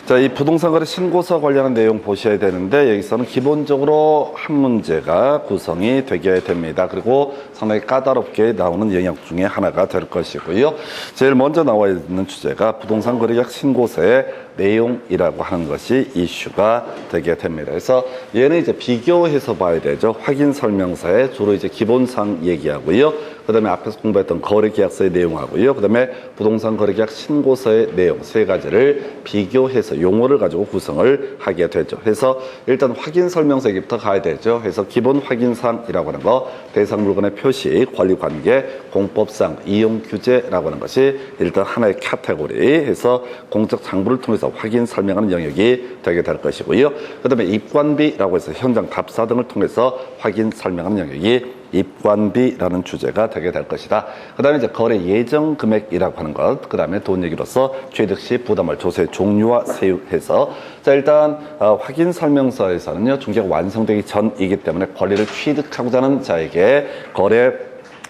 자, 이 부동산 거래 신고서 관련한 내용 보셔야 되는데 여기서는 기본적으로 한 문제가 구성이 되게 됩니다. 그리고 상당히 까다롭게 나오는 영역 중에 하나가 될 것이고요. 제일 먼저 나와 있는 주제가 부동산 거래계약 신고서의 내용이라고 하는 것이 이슈가 되게 됩니다. 그래서 얘는 이제 비교해서 봐야 되죠. 확인 설명서에 주로 이제 기본사항 얘기하고요. 그 다음에 앞에서 공부했던 거래계약서의 내용하고요. 그 다음에 부동산 거래계약 신고서의 내용 세 가지를 비교해서 용어를 가지고 구성을 하게 되죠. 그래서 일단 확인 설명서 얘기부터 가야 되죠. 그래서 기본 확인사항이라고 하는 거, 대상 물건의 표시, 권리관계, 공법상, 이용규제라고 하는 것이 일단 하나의 카테고리 해서 공적 장부를 통해서 확인 설명하는 영역이 되게 될 것이고요. 그 다음에 입관비라고 해서 현장 답사 등을 통해서 확인 설명하는 영역이 입관비라는 주제가 되게 될 것이다. 그 다음에 이제 거래 예정 금액이라고 하는 것, 그 다음에 돈 얘기로서 취득 시 부담할 조세 종류와 세율해서 자 일단 확인 설명서에서는요 중개가 완성되기 전이기 때문에 권리를 취득하고자 하는 자에게 거래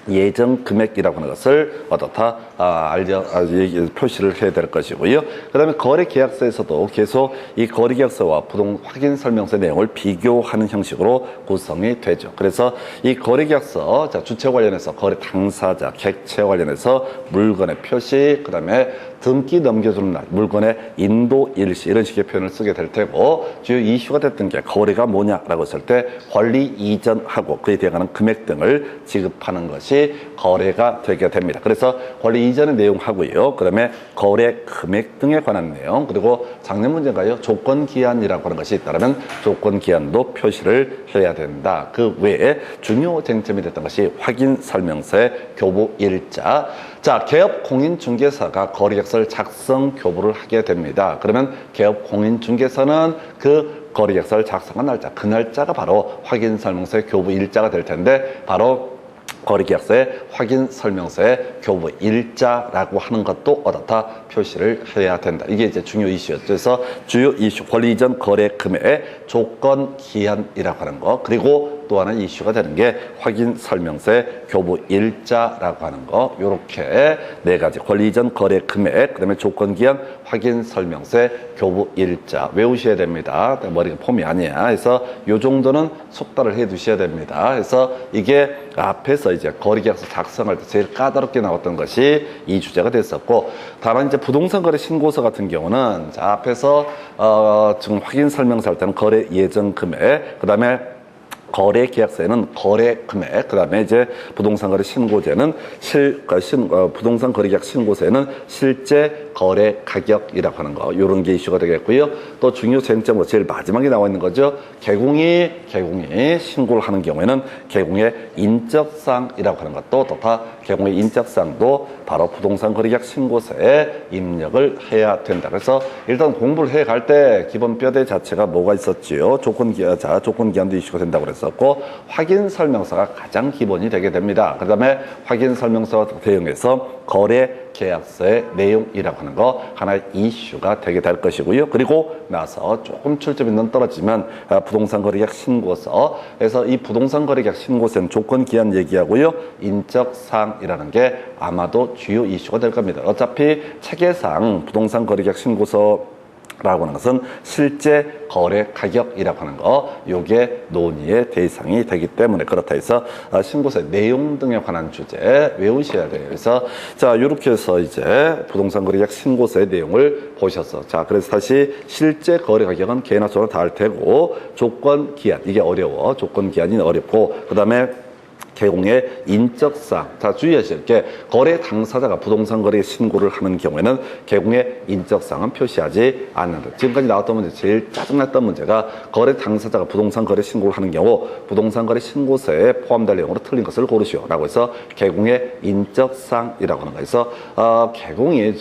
예정 금액이라고 하는 것을 어떻다 표시를 해야 될 것이고요. 그 다음에 거래 계약서에서도 계속 이 거래 계약서와 부동 확인 설명서 내용을 비교하는 형식으로 구성이 되죠. 그래서 이 거래 계약서, 자 주체 관련해서 거래 당사자, 객체 관련해서 물건의 표시, 그 다음에 등기 넘겨주는 날, 물건의 인도 일시 이런 식의 표현을 쓰게 될 테고 주요 이슈가 됐던 게 거래가 뭐냐라고 했을 때 권리 이전하고 그에 대한 금액 등을 지급하는 것이 거래가 되게 됩니다. 그래서 권리 이전의 내용하고요. 그 다음에 거래 금액 등에 관한 내용, 그리고 작년 문제가요. 조건 기한이라고 하는 것이 있다면 조건 기한도 표시를 해야 된다. 그 외에 중요 쟁점이 됐던 것이 확인 설명서의 교부 일자. 자, 개업 공인중개사가 거래계약서를 작성 교부를 하게 됩니다. 그러면 개업 공인중개사는 그 거래계약서를 작성한 날짜, 그 날짜가 바로 확인 설명서의 교부 일자가 될 텐데 바로 거래계약서의 확인 설명서의 교부 일자라고 하는 것도 어떻다 표시를 해야 된다. 이게 이제 중요 이슈였죠. 그래서 주요 이슈 권리 이전 거래 금액의 조건 기한이라고 하는 거, 그리고 또 하나 이슈가 되는 게 확인 설명서의 교부 일자라고 하는 거, 요렇게 네 가지 권리 이전 거래 금액, 그다음에 조건 기한, 확인 설명서의 교부 일자 외우셔야 됩니다. 머리가 폼이 아니야. 그래서 요 정도는 속달을 해 두셔야 됩니다. 그래서 이게 앞에서 이제 거래계약서 작성할 때 제일 까다롭게 나왔던 것이 이 주제가 됐었고, 다만 이제 부동산 거래 신고서 같은 경우는 자 앞에서 지금 확인 설명서 할 때는 거래 예정 금액, 그다음에 거래 계약서에는 거래 금액, 그 다음에 이제 부동산 거래 신고제는 부동산 거래 계약 신고서에는 실제 거래 가격이라고 하는 거, 요런 게 이슈가 되겠고요. 또 중요 쟁점으로 제일 마지막에 나와 있는 거죠. 개공이 신고를 하는 경우에는 개공의 인적사항이라고 하는 것도 또 다 개공의 인적사항도 바로 부동산 거래 계약 신고서에 입력을 해야 된다. 그래서 일단 공부를 해 갈 때 기본 뼈대 자체가 뭐가 있었지요? 조건 기한도 이슈가 된다고 그랬었고, 확인 설명서가 가장 기본이 되게 됩니다. 그 다음에 확인 설명서와 대응해서 거래 계약서의 내용이라고 하는 거 하나의 이슈가 되게 될 것이고요. 그리고 나서 조금 출제비 는 떨어지면 부동산 거래계약 신고서에서 이 부동산 거래계약 신고서는 조건 기한 얘기하고요. 인적 사항이라는 게 아마도 주요 이슈가 될 겁니다. 어차피 체계상 부동산 거래계약 신고서 라고 하는 것은 실제 거래 가격이라고 하는 거, 요게 논의의 대상이 되기 때문에 그렇다 해서 신고서의 내용 등에 관한 주제 외우셔야 돼요. 그래서 자 이렇게 해서 이제 부동산 거래계약 신고서의 내용을 보셨어. 자 그래서 다시 실제 거래 가격은 개나 소나 다 할 테고, 조건 기한 이게 어려워. 조건 기한이 어렵고, 그 다음에 개공의 인적사항. 자, 주의하실 게 거래 당사자가 부동산 거래 신고를 하는 경우에는 개공의 인적사항은 표시하지 않는다. 지금까지 나왔던 문제 제일 짜증났던 문제가 거래 당사자가 부동산 거래 신고를 하는 경우 부동산 거래 신고서에 포함될 내용으로 틀린 것을 고르시오 라고 해서 개공의 인적사항이라고 하는 거에서 개공이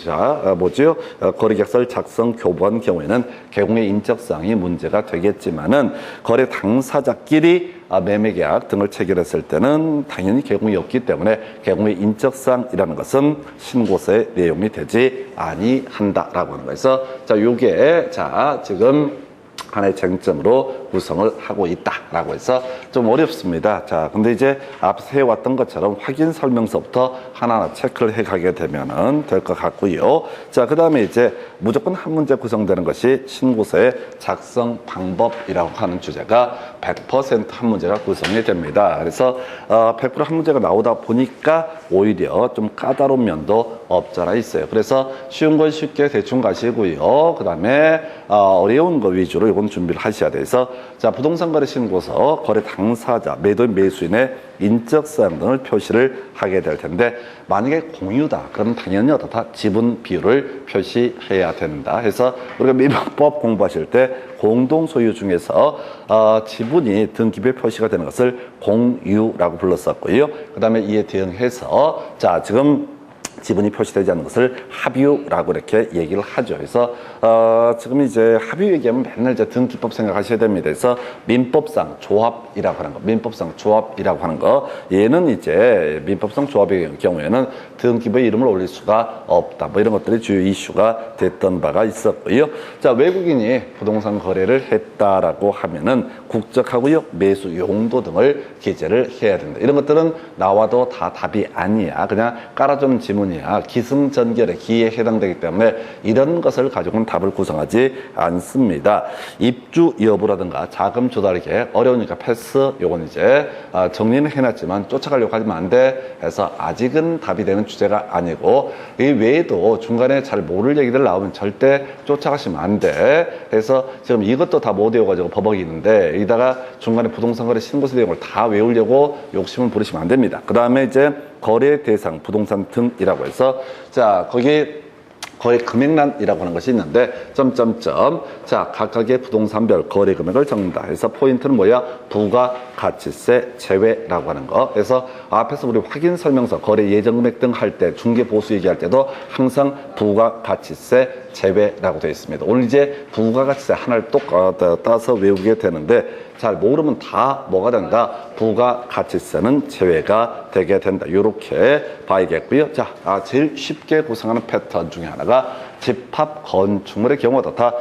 거래 계약서를 작성 교부한 경우에는 개공의 인적사항이 문제가 되겠지만은 거래 당사자끼리 매매 계약 등을 체결했을 때는 당연히 개공이 없기 때문에 개공의 인적사항이라는 것은 신고서의 내용이 되지 아니한다라고 하는 거에서 자 요게 자 지금 하나의 쟁점으로 구성을 하고 있다라고 해서 좀 어렵습니다. 자, 근데 이제 앞서 해왔던 것처럼 확인 설명서부터 하나하나 체크를 해 가게 되면은 될 것 같고요. 자, 그 다음에 이제 무조건 한 문제 구성되는 것이 신고서의 작성 방법이라고 하는 주제가 100% 한 문제가 구성이 됩니다. 그래서 100% 한 문제가 나오다 보니까 오히려 좀 까다로운 면도 없잖아 있어요. 그래서 쉬운 건 쉽게 대충 가시고요. 그 다음에 어려운 거 위주로 이건 준비를 하셔야 돼서, 자, 부동산 거래 신고서 거래 당사자, 매도인, 매수인의 인적 사항 등을 표시를 하게 될 텐데, 만약에 공유다 그러면 당연히 어떻다? 지분 비율을 표시해야 된다 해서 우리가 민법 공부하실 때 공동 소유 중에서 지분이 등기부에 표시가 되는 것을 공유라고 불렀었고요. 그 다음에 이에 대응해서, 자, 지금 지분이 표시되지 않는 것을 합유라고 이렇게 얘기를 하죠. 그래서 지금 이제 합유 얘기하면 맨날 이제 등기법 생각하셔야 됩니다. 그래서 민법상 조합이라고 하는 거, 민법상 조합이라고 하는 거, 얘는 이제 민법상 조합의 경우에는 등기부에 이름을 올릴 수가 없다. 뭐 이런 것들이 주요 이슈가 됐던 바가 있었고요. 자, 외국인이 부동산 거래를 했다라고 하면은 국적하고요, 매수 용도 등을 기재를 해야 된다. 이런 것들은 나와도 다 답이 아니야. 그냥 깔아주는 지문이야. 기승전결의 기에 해당되기 때문에 이런 것을 가지고는 답을 구성하지 않습니다. 입주 여부라든가 자금 조달이 어려우니까 패스. 요건 이제 정리는 해놨지만 쫓아가려고 하면 안 돼 해서 아직은 답이 되는 주제가 아니고, 이 외에도 중간에 잘 모를 얘기들 나오면 절대 쫓아가시면 안 돼. 그래서 지금 이것도 다 못 외워가지고 버벅이 있는데, 여기다가 중간에 부동산 거래 신고서 내용을 다 외우려고 욕심을 부리시면 안 됩니다. 그 다음에 이제 거래 대상 부동산 등이라고 해서, 자, 거기 거래 금액란이라고 하는 것이 있는데, 점점점, 자, 각각의 부동산별 거래 금액을 적는다 해서 포인트는 뭐야? 부가가치세 제외라고 하는 거. 그래서 앞에서 우리 확인 설명서 거래 예정 금액 등 할 때, 중개 보수 얘기할 때도 항상 부가가치세 제외라고 되어 있습니다. 오늘 이제 부가가치세 하나를 똑 따서 외우게 되는데, 잘 모르면 다 뭐가 된다? 부가가치세는 제외가 되게 된다. 이렇게 봐야겠고요. 자, 제일 쉽게 구성하는 패턴 중에 하나가 집합 건축물의 경우 어떻다?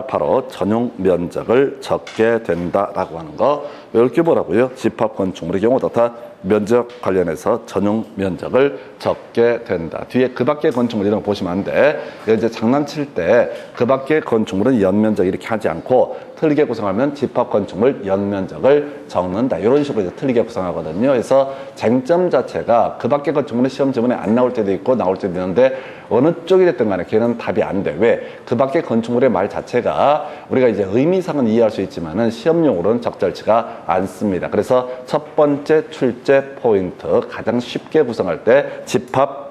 바로 전용 면적을 적게 된다라고 하는 거. 이렇게 보라고요. 집합 건축물의 경우 어떻다? 면적 관련해서 전용 면적을 적게 된다. 뒤에 그 밖의 건축물 이런 거 보시면 안 돼. 이제 장난칠 때 그 밖의 건축물은 연면적 이렇게 하지 않고 틀리게 구성하면 집합 건축물 연면적을 적는다. 이런 식으로 이제 틀리게 구성하거든요. 그래서 쟁점 자체가 그 밖의 건축물은 시험 지문에 안 나올 때도 있고 나올 때도 있는데, 어느 쪽이 됐든 간에 걔는 답이 안 돼. 왜? 그 밖의 건축물의 말 자체가 우리가 이제 의미상은 이해할 수 있지만은 시험용으로는 적절치가 않습니다. 그래서 첫 번째 출제 포인트, 가장 쉽게 구성할 때 집합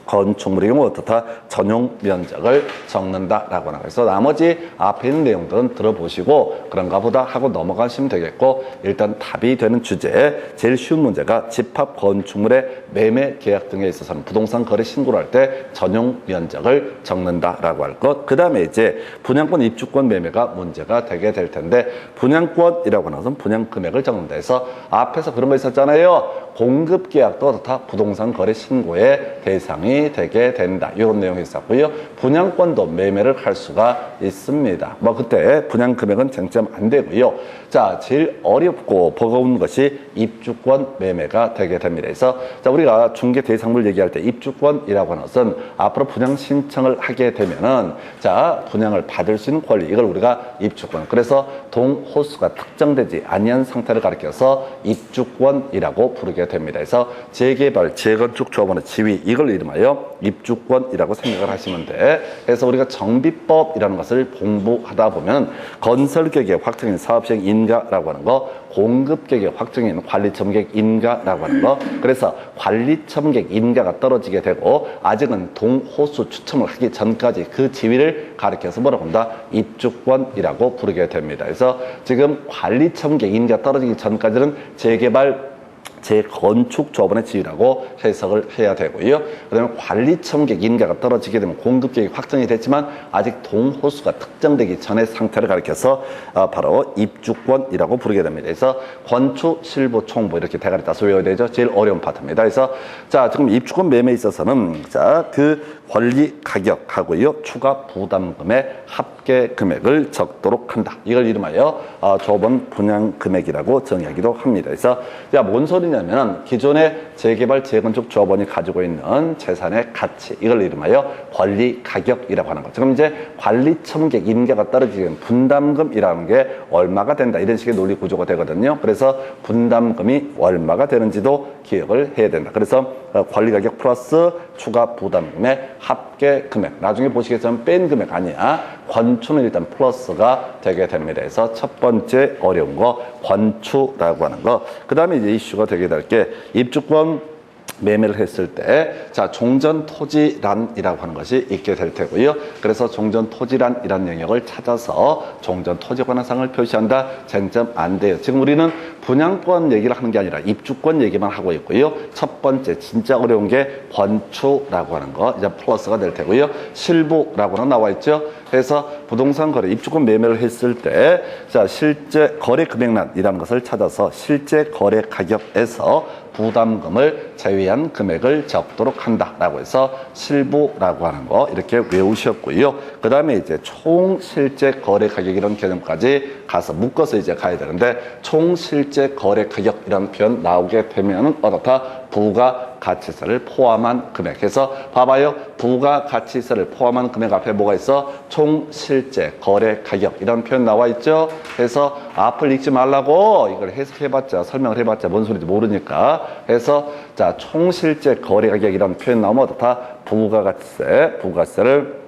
건축물의 경우 어떻다? 전용 면적을 적는다라고 하는 거예요. 그래서 나머지 앞에 있는 내용들은 들어보시고 그런가 보다 하고 넘어가시면 되겠고, 일단 답이 되는 주제, 제일 쉬운 문제가 집합 건축물의 매매 계약 등에 있어서는 부동산 거래 신고를 할 때 전용 면적을 적는다라고 할 것. 그 다음에 이제 분양권, 입주권 매매가 문제가 되게 될 텐데, 분양권이라고 하는 것은 분양 금액을 적는다 해서 앞에서 그런 거 있었잖아요. 공급 계약도 어떻다? 부동산 거래 신고의 대상이 되게 된다. 이런 내용이 있었고요. 분양권도 매매를 할 수가 있습니다. 뭐 그때 분양 금액은 쟁점 안 되고요. 자, 제일 어렵고 버거운 것이 입주권 매매가 되게 됩니다. 그래서 자, 우리가 중개 대상물 얘기할 때 입주권이라고 하는 것은 앞으로 분양 신청을 하게 되면은, 자, 분양을 받을 수 있는 권리, 이걸 우리가 입주권. 그래서 동호수가 특정되지 아니한 상태를 가리켜서 입주권이라고 부르게 됩니다. 그래서 재개발, 재건축 조합원의 지위, 이걸 이름하여 입주권이라고 생각을 하시면 돼. 그래서 우리가 정비법이라는 것을 공부하다 보면 건설계획 확정인 사업시행 인가라고 하는 거, 공급계획 확정인 관리첨계획 인가라고 하는 거, 그래서 관리첨계획 인가가 떨어지게 되고 아직은 동호수 추첨을 하기 전까지 그 지위를 가리켜서 뭐라고 한다? 입주권이라고 부르게 됩니다. 그래서 지금 관리첨계획 인가 떨어지기 전까지는 재개발, 재건축 조합원의 지위라고 해석을 해야 되고요. 그 다음에 관리첨계획 인가가 떨어지게 되면 공급계획이 확정이 됐지만 아직 동호수가 특정되기 전의 상태를 가리켜서 바로 입주권이라고 부르게 됩니다. 그래서 건축, 실부, 총부 이렇게 대가리 따서 외워야 되죠. 제일 어려운 파트입니다. 그래서 자, 지금 입주권 매매에 있어서는 자, 그 권리 가격하고요, 추가 부담금의 합 합계 금액을 적도록 한다. 이걸 이름하여 조번 분양 금액이라고 정의하기도 합니다. 그래서 뭔 소리냐면 기존의 재개발 재건축 조합원이 가지고 있는 재산의 가치, 이걸 이름하여 권리 가격이라고 하는 거죠. 그럼 이제 관리 첨객 임계가 떨어지면 분담금이라는 게 얼마가 된다, 이런 식의 논리 구조가 되거든요. 그래서 분담금이 얼마가 되는지도 기억을 해야 된다. 그래서 관리 가격 플러스 추가 부담금의 합계 금액, 나중에 보시겠지만 뺀 금액 아니야. 권추는 일단 플러스가 되게 됩니다. 그래서 첫 번째 어려운 거 권추라고 하는 거. 그 다음에 이제 이슈가 되게 될 게 입주권 매매를 했을 때, 자, 종전토지란이라고 하는 것이 있게 될 테고요. 그래서 종전토지란이라는 영역을 찾아서 종전토지관한상을 표시한다. 쟁점 안 돼요. 지금 우리는 분양권 얘기를 하는 게 아니라 입주권 얘기만 하고 있고요. 첫 번째 진짜 어려운 게 권추라고 하는 거, 이제 플러스가 될 테고요. 실부라고는 나와 있죠. 그래서 부동산 거래, 입주권 매매를 했을 때, 자, 실제 거래 금액란이라는 것을 찾아서 실제 거래 가격에서 부담금을 제외한 금액을 적도록 한다라고 해서 실부라고 하는 거 이렇게 외우셨고요. 그 다음에 이제 총 실제 거래 가격 이런 개념까지 가서 묶어서 이제 가야 되는데, 총 실제 거래 가격 이런 표현 나오게 되면은 어떻다? 부가가치세를 포함한 금액. 해서 봐봐요. 부가가치세를 포함한 금액 앞에 뭐가 있어? 총 실제 거래 가격 이런 표현 나와 있죠. 그래서 앞을 읽지 말라고, 이걸 해석해봤자 설명을 해봤자 뭔 소리인지 모르니까. 그래서 자, 총 실제 거래 가격 이런 표현 나오면 어떻다? 부가가치세를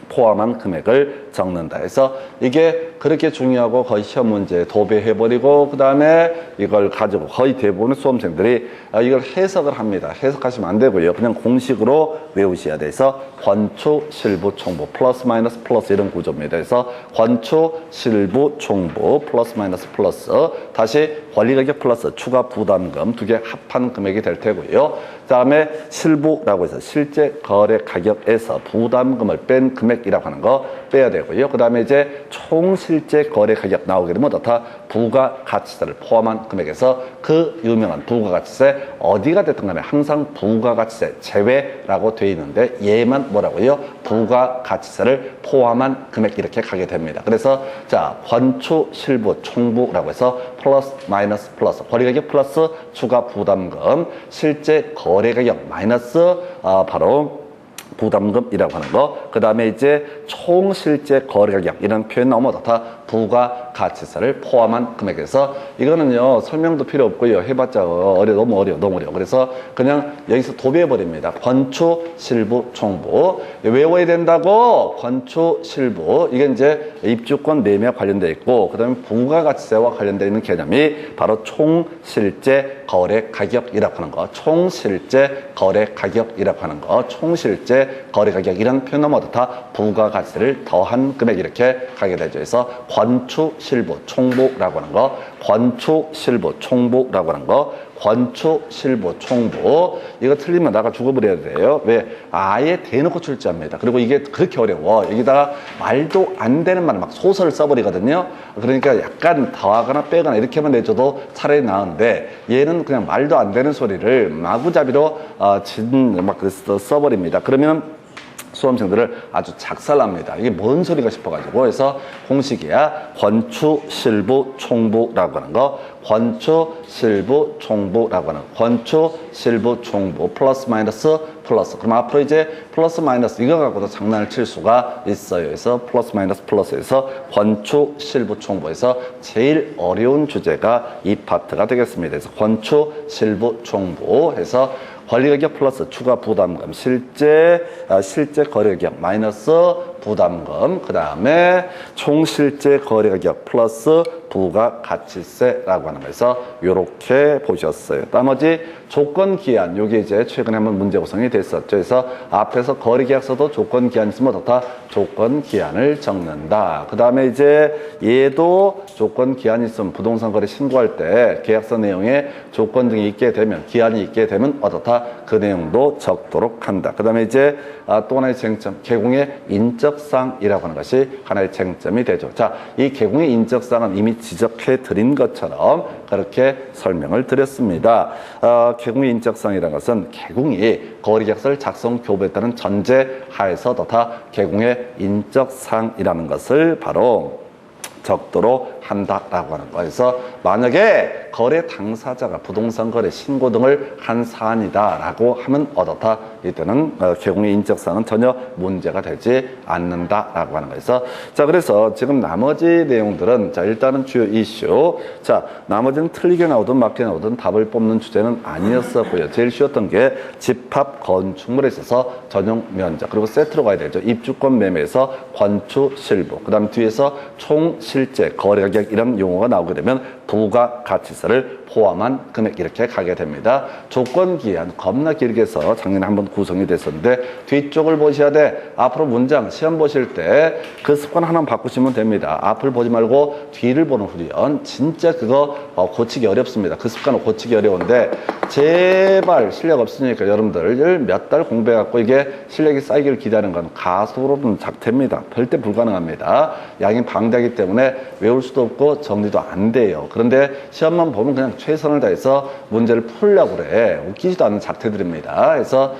포함한 금액을 적는다 해서 이게 그렇게 중요하고 거의 시험 문제에 도배해버리고, 그 다음에 이걸 가지고 거의 대부분의 수험생들이 이걸 해석을 합니다. 해석하시면 안 되고요. 그냥 공식으로 외우셔야 돼서 권추, 실부, 총부, 플러스 마이너스 플러스 이런 구조입니다. 그래서 권추, 실부, 총부, 플러스 마이너스 플러스, 다시 권리가격 플러스 추가 부담금 두 개 합한 금액이 될 테고요. 그 다음에 실부라고 해서 실제 거래 가격에서 부담금을 뺀 금액이라고 하는 거 빼야 되고요. 그 다음에 이제 총 실제 거래 가격 나오게 되면 어떻다? 부가가치세를 포함한 금액에서 그 유명한 부가가치세, 어디가 됐든 간에 항상 부가가치세 제외라고 되어 있는데 얘만 뭐라고요? 부가가치세를 포함한 금액 이렇게 가게 됩니다. 그래서 자, 권추, 실부, 총부라고 해서 플러스 마이너스 플러스 거래가격 플러스 추가 부담금, 실제 거래가격 마이너스 바로 부담금이라고 하는 거. 그 다음에 이제 총 실제 거래 가격 이런 표현 나오면 어떻다? 부가가치세를 포함한 금액에서, 이거는요 설명도 필요 없고요. 해봤자 너무 어려워. 그래서 그냥 여기서 도배해버립니다. 권추, 실부, 총부 외워야 된다고. 권추, 실부, 이게 이제 입주권 매매와 관련되어 있고, 그 다음에 부가가치세와 관련되어 있는 개념이 바로 총 실제 거래 가격이라고 하는 거, 총 실제 거래 가격이라고 하는 거, 총 실제 거래 가격 이런 표현 나오면 어떻다? 부가가치세를 더한 금액 이렇게 가게 되죠. 그래서 권추, 실부, 총부라고 하는 거, 권추, 실부, 총부라고 하는 거, 권추, 실부, 총부. 이거 틀리면 나가 죽어버려야 돼요. 왜? 아예 대놓고 출제합니다. 그리고 이게 그렇게 어려워. 여기다가 말도 안 되는 말을 막 소설을 써버리거든요. 그러니까 약간 더하거나 빼거나 이렇게만 내줘도 차라리 나은데, 얘는 그냥 말도 안 되는 소리를 마구잡이로 막 써버립니다. 그러면 수험생들을 아주 작살납니다. 이게 뭔 소리가 싶어가지고. 해서 공식이야. 권추, 실부, 총부라고 하는 거, 권추, 실부, 총부라고 하는 거, 권추, 실부, 총부, 플러스 마이너스 플러스. 그럼 앞으로 이제 플러스 마이너스 이거 갖고도 장난을 칠 수가 있어요. 그래서 플러스 마이너스 플러스에서 권추, 실부, 총부에서 제일 어려운 주제가 이 파트가 되겠습니다. 그래서 권추, 실부, 총부 해서 권리가격 플러스 추가 부담금, 실제 거래가격 마이너스 부담금, 그 다음에 총 실제 거래가격 플러스 부가가치세라고 하는 거에서 이렇게 보셨어요. 나머지 조건기한, 요게 이제 최근에 한번 문제 구성이 됐었죠. 그래서 앞에서 거래계약서도 조건기한 있으면 어떻다? 조건기한을 적는다. 그 다음에 이제 얘도 조건기한이 있으면 부동산 거래 신고할 때 계약서 내용에 조건 등이 있게 되면, 기한이 있게 되면 어떻다? 그 내용도 적도록 한다. 그 다음에 이제 또 하나의 쟁점, 개공의 인적 인적사항이라고 하는 것이 하나의 쟁점이 되죠. 자, 이 개공의 인적사항은 이미 지적해 드린 것처럼 그렇게 설명을 드렸습니다. 개공의 인적사항이라는 것은 개공이 거래계약서를 작성 교부했다는 전제 하에서도 다 개공의 인적사항이라는 것을 바로 적도록 한다라고 하는 거예요. 그래서 만약에 거래 당사자가 부동산 거래 신고 등을 한 사안이다라고 하면 어떻다? 이때는 개공의 인적사항은 전혀 문제가 되지 않는다라고 하는 거예요. 자, 그래서 지금 나머지 내용들은 자, 일단은 주요 이슈. 자, 나머지는 틀리게 나오든 맞게 나오든 답을 뽑는 주제는 아니었었고요. 제일 쉬웠던 게 집합 건축물에 있어서 전용 면적, 그리고 세트로 가야 되죠. 입주권 매매에서 건축 실부, 그다음 뒤에서 총 실제 거래 가격 이런 용어가 나오게 되면 부가가치세를 포함한 금액 이렇게 가게 됩니다. 조건 기한 겁나 길게 해서 작년에 한번 구성이 됐었는데 뒤쪽을 보셔야 돼. 앞으로 문장 시험 보실 때 그 습관 하나만 바꾸시면 됩니다. 앞을 보지 말고 뒤를 보는 훈련. 진짜 그거 고치기 어렵습니다. 그 습관을 고치기 어려운데 제발 실력 없으니까 여러분들 몇 달 공부해갖고 이게 실력이 쌓이기를 기대하는 건 가소로는 작태입니다. 절대 불가능합니다. 양이 방대하기 때문에 외울 수도 없고 정리도 안 돼요. 그런데 시험만 보면 그냥 최선을 다해서 문제를 풀려고 그래. 웃기지도 않는 작태들입니다. 그래서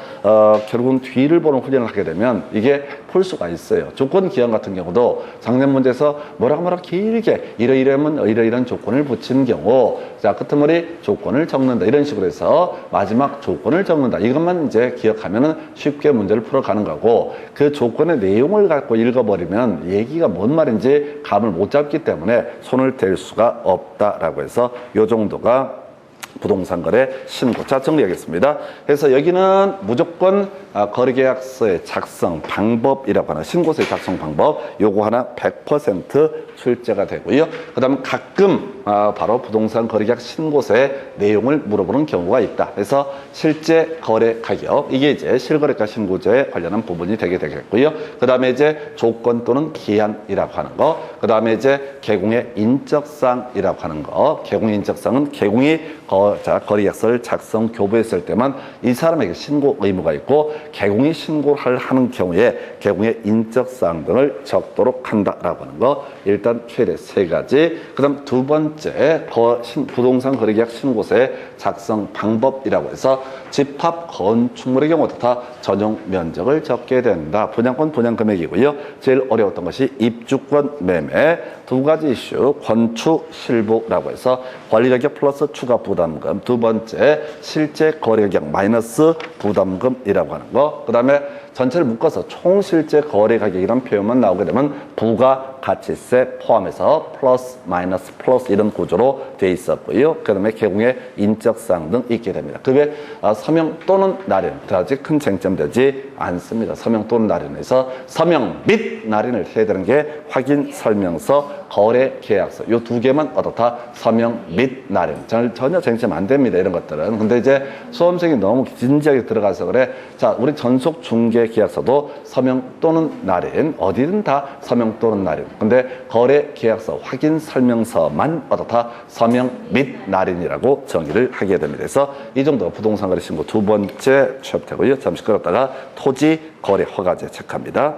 결국은 뒤를 보는 훈련을 하게 되면 이게 풀 수가 있어요. 조건 기한 같은 경우도 작년 문제에서 뭐라고 길게 이러이러한 조건을 붙인 경우 자, 끄트머리 조건을 적는다. 이런 식으로 해서 마지막 조건을 적는다. 이것만 이제 기억하면은 쉽게 문제를 풀어가는 거고 그 조건의 내용을 갖고 읽어버리면 얘기가 뭔 말인지 감을 못 잡기 때문에 손을 댈 수가 없다라고 해서 요 정도가 부동산 거래 신고. 자, 정리하겠습니다. 그래서 여기는 무조건 거래계약서의 작성 방법이라고 하는 신고서의 작성 방법 요거 하나 100% 출제가 되고요. 그 다음에 가끔 바로 부동산 거래계약 신고서의 내용을 물어보는 경우가 있다. 그래서 실제 거래 가격 이게 이제 실거래가 신고제에 관련한 부분이 되게 되겠고요. 그 다음에 이제 조건 또는 기한이라고 하는 거. 그 다음에 이제 개공의 인적사항이라고 하는 거. 개공의 인적사항은 개공이 거래계약서를 작성 교부했을 때만 이 사람에게 신고 의무가 있고 개공이 신고를 하는 경우에 개공의 인적사항 등을 적도록 한다라고 하는 거. 일단 최대 3가지. 그 다음 두 번째 부동산 거래계약 신고서의 작성 방법이라고 해서 집합 건축물의 경우도 다 전용 면적을 적게 된다. 분양권 분양금액이고요. 제일 어려웠던 것이 입주권 매매. 2가지 이슈 건축 실부라고 해서 관리가격 플러스 추가 부담금. 두 번째 실제 거래가격 마이너스 부담금이라고 하는 거. 그 다음에 전체를 묶어서 총 실제 거래 가격이라는 표현만 나오게 되면 부가가치세 포함해서 플러스 마이너스 플러스 이런 구조로 돼 있었고요. 그 다음에 개공의 인적사항 등 있게 됩니다. 그 외 서명 또는 날인 아직 큰 쟁점되지 않습니다. 서명 또는 날인에서 서명 및 날인을 해야 되는 게 확인 설명서 거래 계약서 요 2개만 어떻다 서명 및 날인 전혀 쟁점 안 됩니다. 이런 것들은. 근데 이제 수험생이 너무 진지하게 들어가서 그래. 자, 우리 전속 중개 계약서도 서명 또는 날인 어디든 다 서명 또는 날인. 근데 거래 계약서 확인 설명서만 어떻다 서명 및 날인이라고 정의를 하게 됩니다. 그래서 이 정도가 부동산 거래 신고 두 번째 취업되고요. 잠시 끌었다가 토지 거래 허가제 체크합니다.